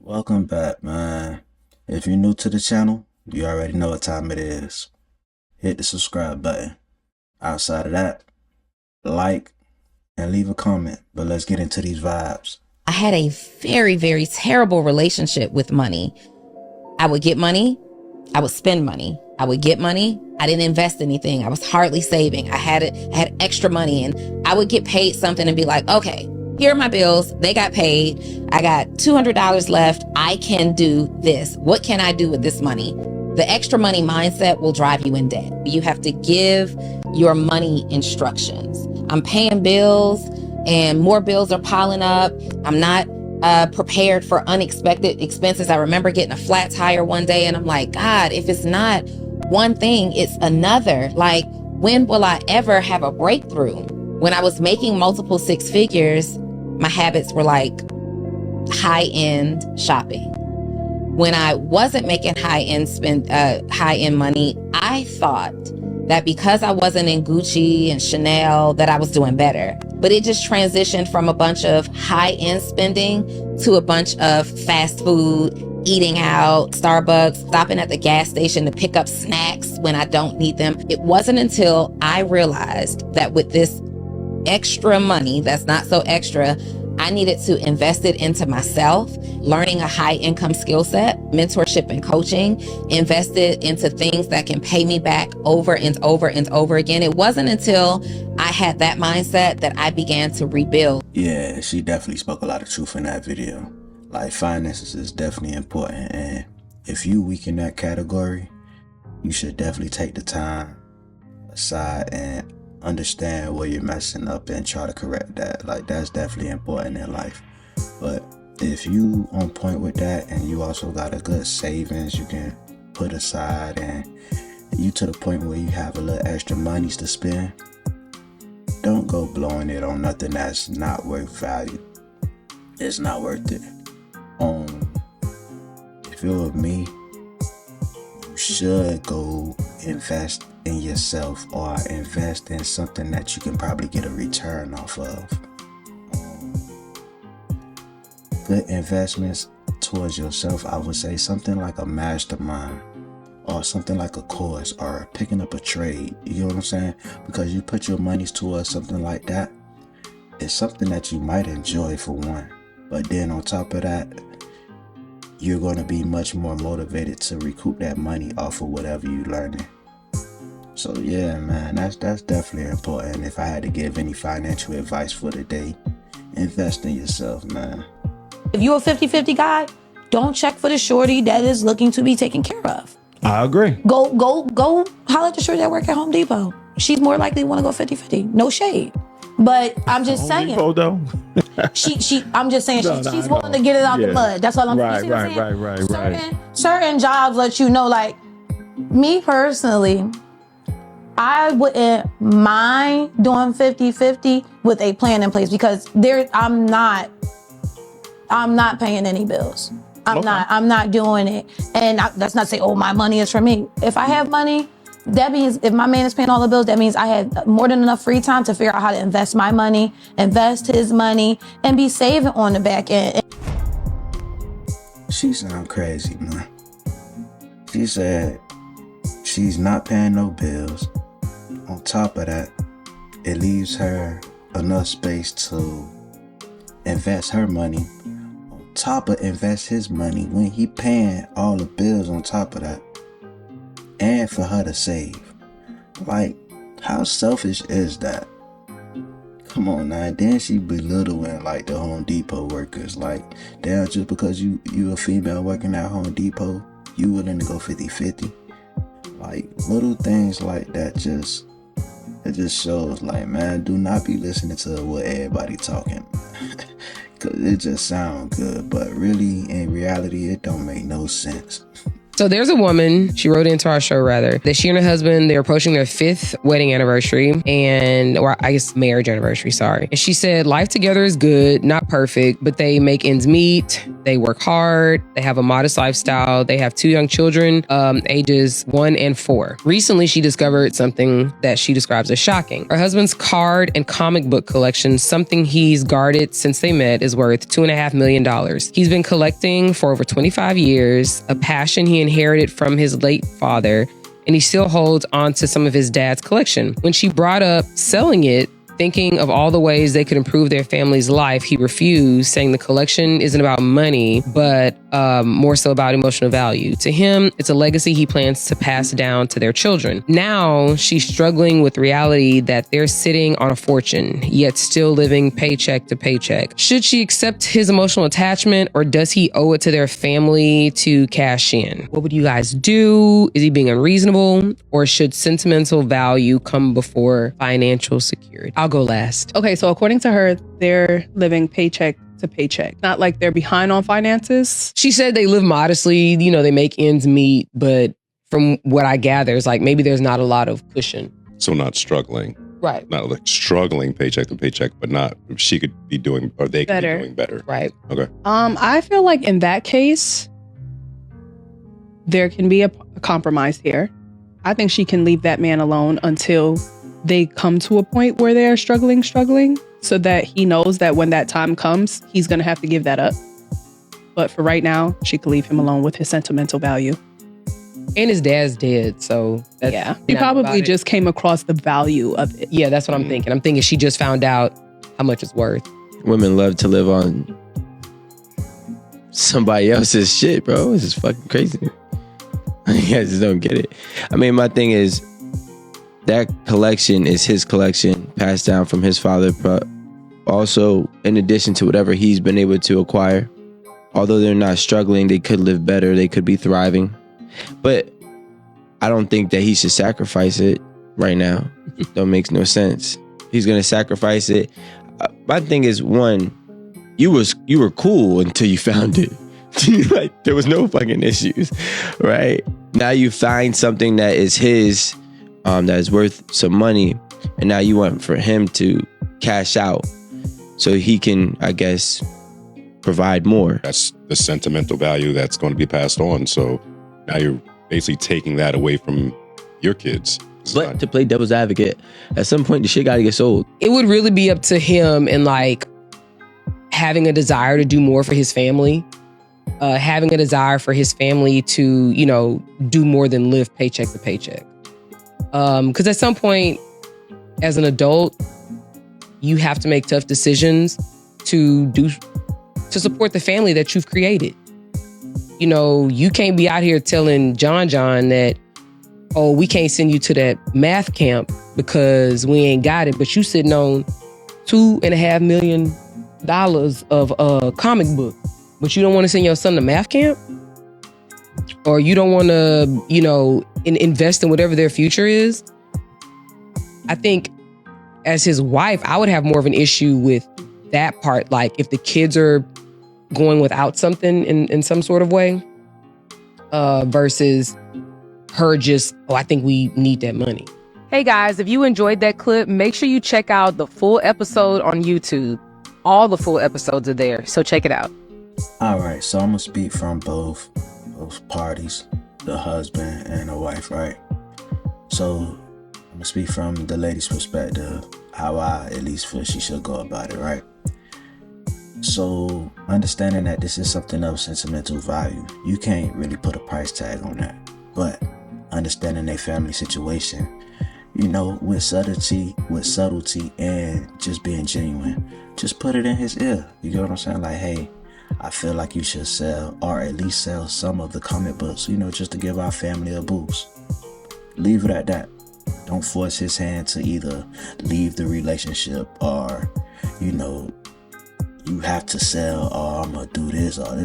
Welcome back, man. If you're new to the channel, you already know what time it is. Hit the subscribe button. Outside of that, like and leave a comment. But let's get into these vibes. I had a very, very terrible relationship with money. I would get money, I would spend money. I would get money, I didn't invest anything. I was hardly saving. I had extra money, and I would get paid something and be like, okay, here are my bills. They got paid. I got $200 left. I can do this. What can I do with this money? The extra money mindset will drive you in debt. You have to give your money instructions. I'm paying bills and more bills are piling up. I'm not prepared for unexpected expenses. I remember getting a flat tire one day and I'm like, God, if it's not one thing, it's another. Like, when will I ever have a breakthrough? When I was making multiple six figures, my habits were like high-end shopping. When I wasn't making high-end money, I thought that because I wasn't in Gucci and Chanel that I was doing better. But it just transitioned from a bunch of high-end spending to a bunch of fast food, eating out, Starbucks, stopping at the gas station to pick up snacks when I don't need them. It wasn't until I realized that with this extra money that's not so extra, I needed to invest it into myself, learning a high income skill set, mentorship and coaching, invest it into things that can pay me back over and over and over again. It wasn't until I had that mindset that I began to rebuild. Yeah, she definitely spoke a lot of truth in that video. Like, finances is definitely important, and if you weak in that category, you should definitely take the time aside and understand where you're messing up and try to correct that. Like, that's definitely important in life. But if you on point with that and you also got a good savings you can put aside, and you to the point where you have a little extra monies to spend, don't go blowing it on nothing that's not worth value. It's not worth it. If it were me, you should go invest in yourself or invest in something that you can probably get a return off of. Good investments towards yourself, I would say something like a mastermind or something like a course or picking up a trade. You know what I'm saying? Because you put your monies towards something like that, it's something that you might enjoy for one. But then on top of that, you're going to be much more motivated to recoup that money off of whatever you're learning. So yeah, man, that's definitely important. If I had to give any financial advice for the day, invest in yourself, man. If you're a 50-50 guy, don't check for the shorty that is looking to be taken care of. I agree. Go holler at the shorty that work at Home Depot. She's more likely to want to go 50-50. No shade. But I'm just saying. Home Depot, though. I'm just saying she's willing to get it out the mud. That's all I'm saying. Right. Certain jobs let you know, like me personally, I wouldn't mind doing 50-50 with a plan in place, because I'm not paying any bills. I'm not doing it. And that's not to say, oh, my money is for me. If I have money, that means if my man is paying all the bills, that means I had more than enough free time to figure out how to invest my money, invest his money, and be saving on the back end. She sound crazy, man. She said she's not paying no bills. On top of that, it leaves her enough space to invest her money. On top of invest his money when he paying all the bills on top of that. And for her to save. Like, how selfish is that? Come on now. Then she belittling like the Home Depot workers. Like, damn, just because you a female working at Home Depot, you willing to go 50-50? Like, little things like that it just shows, like, man, do not be listening to what everybody talking. Cause it just sound good, but really in reality it don't make no sense. So there's a woman, she wrote into our show rather, that she and her husband, they're approaching their 5th wedding anniversary or I guess marriage anniversary, sorry. And she said, life together is good, not perfect, but they make ends meet. They work hard. They have a modest lifestyle. They have 2 young children, ages 1 and 4. Recently, she discovered something that she describes as shocking. Her husband's card and comic book collection, something he's guarded since they met, is worth $2.5 million. He's been collecting for over 25 years, a passion he inherited from his late father, and he still holds on to some of his dad's collection. When she brought up selling it, thinking of all the ways they could improve their family's life, he refused, saying the collection isn't about money, but more so about emotional value. To him, it's a legacy he plans to pass down to their children. Now, she's struggling with reality that they're sitting on a fortune, yet still living paycheck to paycheck. Should she accept his emotional attachment, or does he owe it to their family to cash in? What would you guys do? Is he being unreasonable, or should sentimental value come before financial security? I'll go last. Okay, so according to her, they're living paycheck to paycheck. Not like they're behind on finances. She said they live modestly, they make ends meet, but from what I gather, it's like maybe there's not a lot of cushion. So not struggling. Right. Not like struggling paycheck to paycheck, but not, she could be doing, or they could be doing better. Right. Okay. I feel like in that case, there can be a compromise here. I think she can leave that man alone until they come to a point where they're struggling, so that he knows that when that time comes, he's going to have to give that up. But for right now, she could leave him alone with his sentimental value. And his dad's dead, so that's yeah. She probably just came across the value of it. Yeah, that's what I'm thinking. I'm thinking she just found out how much it's worth. Women love to live on somebody else's shit, bro. It's just fucking crazy. I just don't get it. I mean, my thing is, that collection is his collection, passed down from his father, but also in addition to whatever he's been able to acquire. Although they're not struggling, they could live better, they could be thriving. But I don't think that he should sacrifice it right now. That makes no sense. He's gonna sacrifice it. My thing is, one, you were cool until you found it. Like, there was no fucking issues, right? Now you find something that is his, that is worth some money, and now you want for him to cash out so he can, I guess, provide more. That's the sentimental value that's going to be passed on. So now you're basically taking that away from your kids. But to play devil's advocate, at some point the shit gotta get sold. It would really be up to him, and like having a desire to do more for his family, having a desire for his family to, do more than live paycheck to paycheck. Because at some point, as an adult, you have to make tough decisions to support the family that you've created. You can't be out here telling John that, oh, we can't send you to that math camp because we ain't got it, but you sitting on $2.5 million of a comic book, but you don't want to send your son to math camp? Or you don't want to, invest in whatever their future is? I think as his wife, I would have more of an issue with that part. Like if the kids are going without something in some sort of way, versus her just, I think we need that money. Hey guys, if you enjoyed that clip, make sure you check out the full episode on YouTube. All the full episodes are there, so check it out. All right, so I'm gonna speak from both parties, the husband and the wife, right? So I'm gonna speak from the lady's perspective, how I at least feel she should go about it, right? So understanding that this is something of sentimental value, you can't really put a price tag on that. But understanding their family situation, with subtlety and just being genuine, just put it in his ear. You get what I'm saying? Like, hey, I feel like you should sell, or at least sell some of the comic books, just to give our family a boost. Leave it at that. Don't force his hand to either leave the relationship or, you have to sell, or I'm gonna do this, or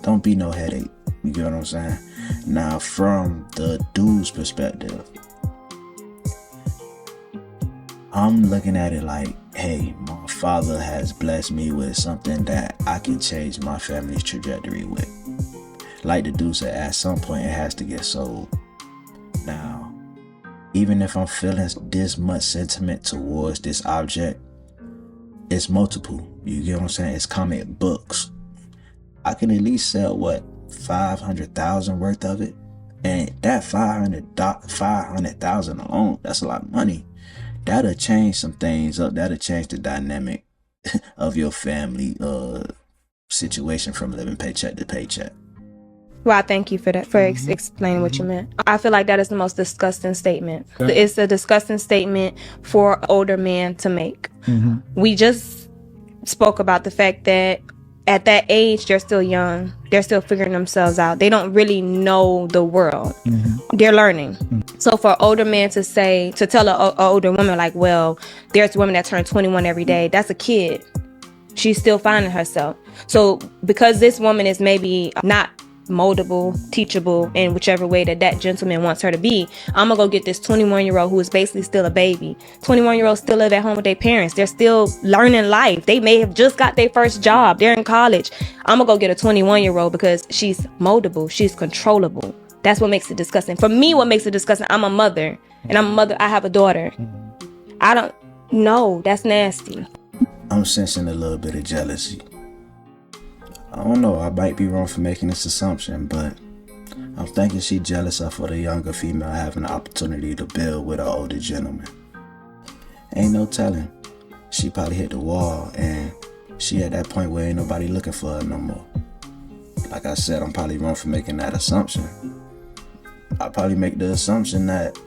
don't be no headache. You get what I'm saying? Now, from the dude's perspective, I'm looking at it like, hey, my father has blessed me with something that I can change my family's trajectory with. like the dude said, at some point it has to get sold. Now, even if I'm feeling this much sentiment towards this object, it's multiple. You get what I'm saying? It's comic books. I can at least sell, what, 500,000 worth of it? And that 500,000 alone, that's a lot of money. That'll change some things up. That'll change the dynamic of your family situation from living paycheck to paycheck. Well, I thank you for that, for explaining what you meant. I feel like that is the most disgusting statement. Okay. It's a disgusting statement for an older man to make. We just spoke about the fact that at that age, they're still young. They're still figuring themselves out. They don't really know the world. They're learning. So for an older man to tell an older woman like, well, there's women that turn 21 every day. That's a kid. She's still finding herself. So because this woman is maybe not moldable, teachable in whichever way that gentleman wants her to be, I'm gonna go get this 21-year-old who is basically still a baby. 21-year-olds still live at home with their parents. They're still learning life. They may have just got their first job. They're in college. I'm gonna go get a 21-year-old because she's moldable. She's controllable. That's what makes it disgusting. For me, what makes it disgusting, I'm a mother. And I'm a mother. I have a daughter. I don't know. That's nasty. I'm sensing a little bit of jealousy. I don't know, I might be wrong for making this assumption, but I'm thinking she jealous of the younger female having the opportunity to build with an older gentleman. Ain't no telling. She probably hit the wall and she at that point where ain't nobody looking for her no more. Like I said, I'm probably wrong for making that assumption. I probably make the assumption that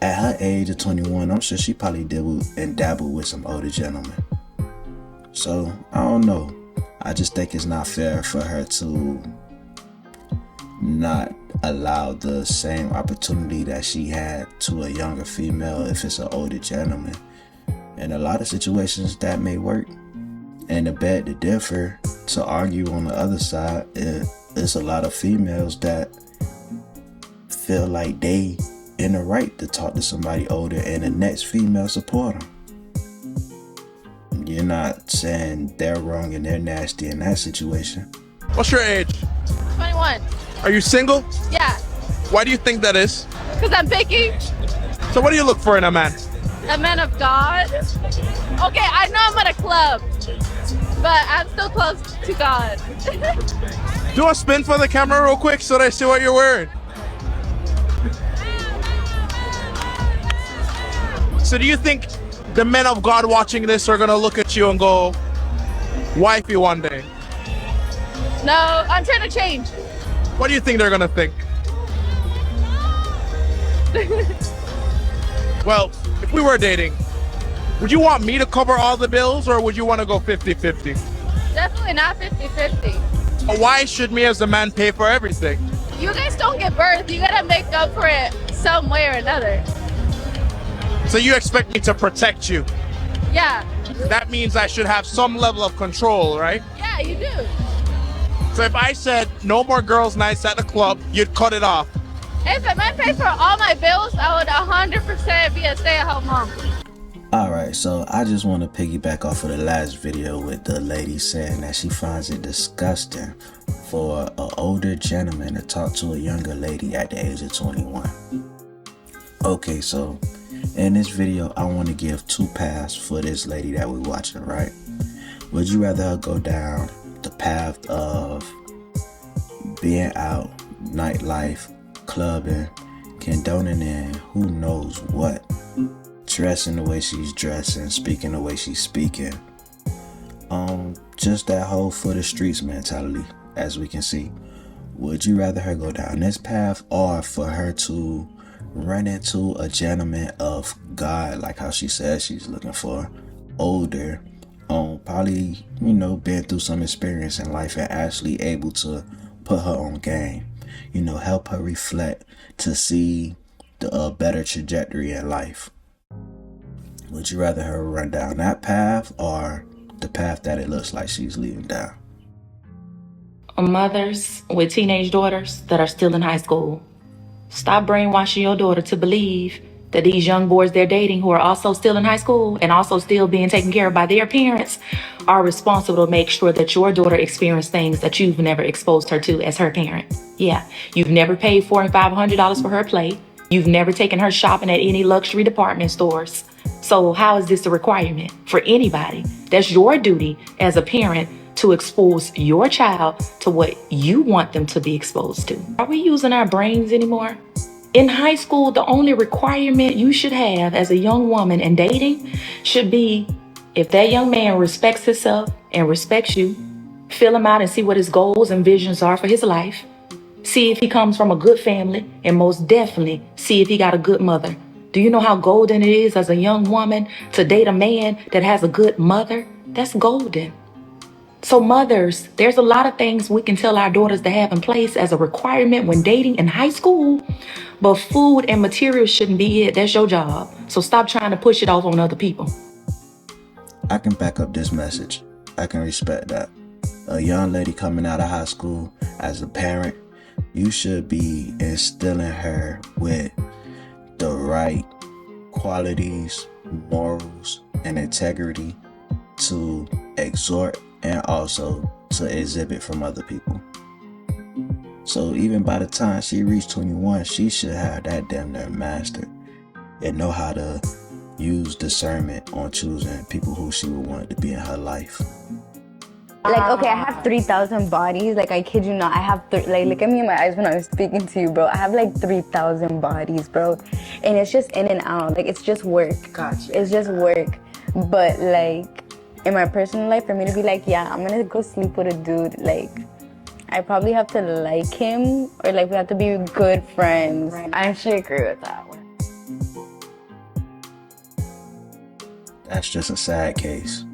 at her age of 21, I'm sure she probably dabbled with some older gentlemen. So, I don't know. I just think it's not fair for her to not allow the same opportunity that she had to a younger female if it's an older gentleman. In a lot of situations that may work. And to beg to differ, to argue on the other side, it's a lot of females that feel like they in the right to talk to somebody older and the next female support them. You're not saying they're wrong and they're nasty in that situation. What's your age? 21. Are you single? Yeah, Why do you think that is? because I'm picky. So what do you look for in a man? A man of God. Okay, I know I'm at a club, but I'm still close to God. Do a spin for the camera real quick so they see what you're wearing. So do you think the men of God watching this are gonna look at you and go, wifey one day? No, I'm trying to change. What do you think they're gonna think? Well, if we were dating, would you want me to cover all the bills or would you want to go 50-50? Definitely not 50-50. Why should me as the man pay for everything? You guys don't give birth. You gotta make up for it some way or another. So you expect me to protect you? Yeah. That means I should have some level of control, right? Yeah, you do. So if I said no more girls' nights at the club, you'd cut it off. If a man paid for all my bills, I would 100% be a stay-at-home mom. Alright, so I just want to piggyback off of the last video with the lady saying that she finds it disgusting for an older gentleman to talk to a younger lady at the age of 21. Okay, so in this video, I want to give two paths for this lady that we're watching, right? Would you rather her go down the path of being out, nightlife, clubbing, condoning in who knows what, dressing the way she's dressing, speaking the way she's speaking, just that whole for the streets mentality, as we can see? Would you rather her go down this path or for her to run into a gentleman of God, like how she says she's looking for, older, probably, been through some experience in life and actually able to put her on game, help her reflect to see the better trajectory in life? Would you rather her run down that path or the path that it looks like she's leading down? Mothers with teenage daughters that are still in high school, stop brainwashing your daughter to believe that these young boys they're dating who are also still in high school and also still being taken care of by their parents are responsible to make sure that your daughter experiences things that you've never exposed her to as her parent. Yeah, you've never paid $400 and $500 for her play. You've never taken her shopping at any luxury department stores. So how is this a requirement for anybody? That's your duty as a parent to expose your child to what you want them to be exposed to. Are we using our brains anymore? In high school, the only requirement you should have as a young woman in dating should be if that young man respects himself and respects you, fill him out and see what his goals and visions are for his life. See if he comes from a good family, and most definitely see if he got a good mother. Do you know how golden it is as a young woman to date a man that has a good mother? That's golden. So mothers, there's a lot of things we can tell our daughters to have in place as a requirement when dating in high school, but food and materials shouldn't be it. That's your job. So stop trying to push it off on other people. I can back up this message. I can respect that. A young lady coming out of high school, as a parent, you should be instilling her with the right qualities, morals, and integrity to exhort and also to exhibit from other people. So even by the time she reached 21, she should have that damn near mastered and know how to use discernment on choosing people who she would want to be in her life. Like, okay, I have 3,000 bodies. Like, I kid you not. I have, like, look at me in my eyes when I was speaking to you, bro. I have, like, 3,000 bodies, bro. And it's just in and out. Like, it's just work. Gotcha. It's just work. But, like, in my personal life, for me to be like, yeah, I'm gonna go sleep with a dude, like, I probably have to like him, or, like, we have to be good friends. Right. I actually agree with that one. That's just a sad case.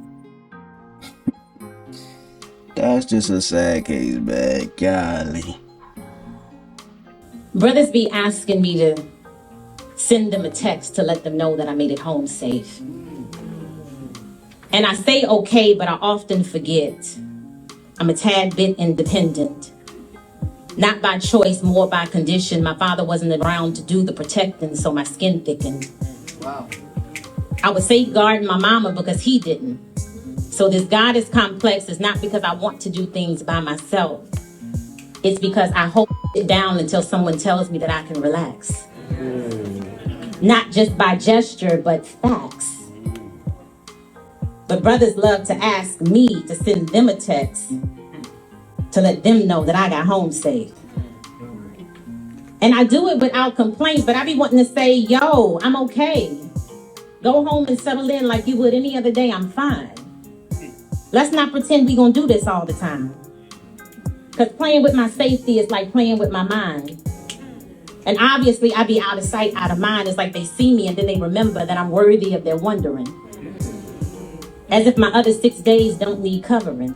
That's just a sad case, man. Golly. Brothers be asking me to send them a text to let them know that I made it home safe. And I say okay, but I often forget. I'm a tad bit independent. Not by choice, more by condition. My father wasn't around to do the protecting, so my skin thickened. Wow. I was safeguarding my mama because he didn't. So this goddess complex is not because I want to do things by myself. It's because I hold it down until someone tells me that I can relax. Not just by gesture, but facts. But brothers love to ask me to send them a text to let them know that I got home safe. And I do it without complaint, but I be wanting to say, yo, I'm okay. Go home and settle in like you would any other day, I'm fine. Let's not pretend we gonna do this all the time. Because playing with my safety is like playing with my mind. And obviously I be out of sight, out of mind. It's like they see me and then they remember that I'm worthy of their wondering. As if my other 6 days don't need covering.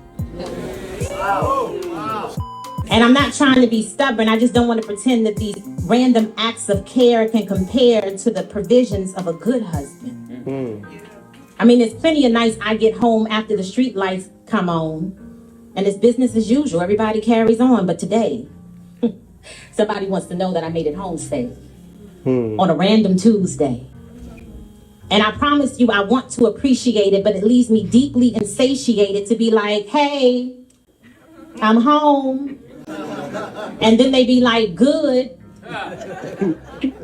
And I'm not trying to be stubborn. I just don't want to pretend that these random acts of care can compare to the provisions of a good husband. I mean, there's plenty of nights I get home after the street lights come on, and it's business as usual. Everybody carries on. But today, somebody wants to know that I made it home safe on a random Tuesday. And I promise you, I want to appreciate it, but it leaves me deeply insatiated to be like, hey, I'm home. And then they be like, good.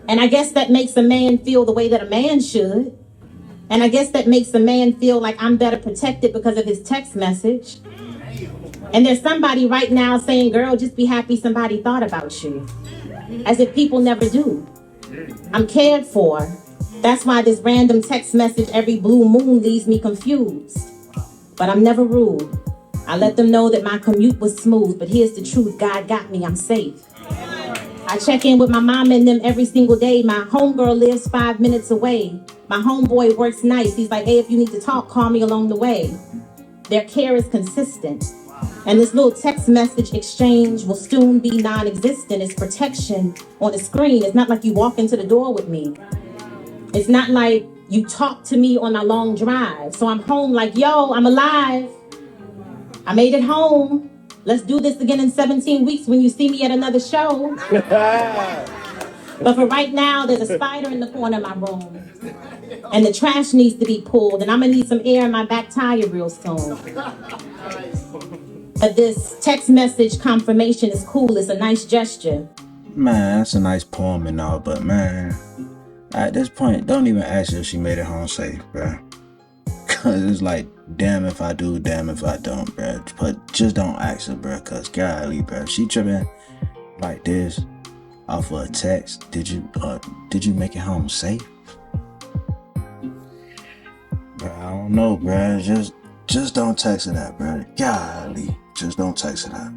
And I guess that makes a man feel the way that a man should. And I guess that makes a man feel like I'm better protected because of his text message. And there's somebody right now saying, girl, just be happy somebody thought about you. As if people never do. I'm cared for. That's why this random text message every blue moon leaves me confused. But I'm never rude. I let them know that my commute was smooth, but here's the truth, God got me, I'm safe. I check in with my mom and them every single day. My homegirl lives 5 minutes away. My homeboy works nights. He's like, hey, if you need to talk, call me along the way. Their care is consistent. And this little text message exchange will soon be non-existent. It's protection on the screen. It's not like you walk into the door with me. It's not like you talk to me on a long drive. So I'm home like, yo, I'm alive. I made it home. Let's do this again in 17 weeks when you see me at another show. But for right now, there's a spider in the corner of my room. And the trash needs to be pulled. And I'm going to need some air in my back tire real soon. But this text message confirmation is cool. It's a nice gesture. Man, that's a nice poem and all, but man, at this point, don't even ask her if she made it home safe, bruh. Cause it's like, damn if I do, damn if I don't, bruh. But just don't ask her, bruh, cause golly, bruh, she tripping like this off of a text. Did you make it home safe? Bruh, I don't know, bruh. Just don't text her that, bruh. Golly, just don't text her that.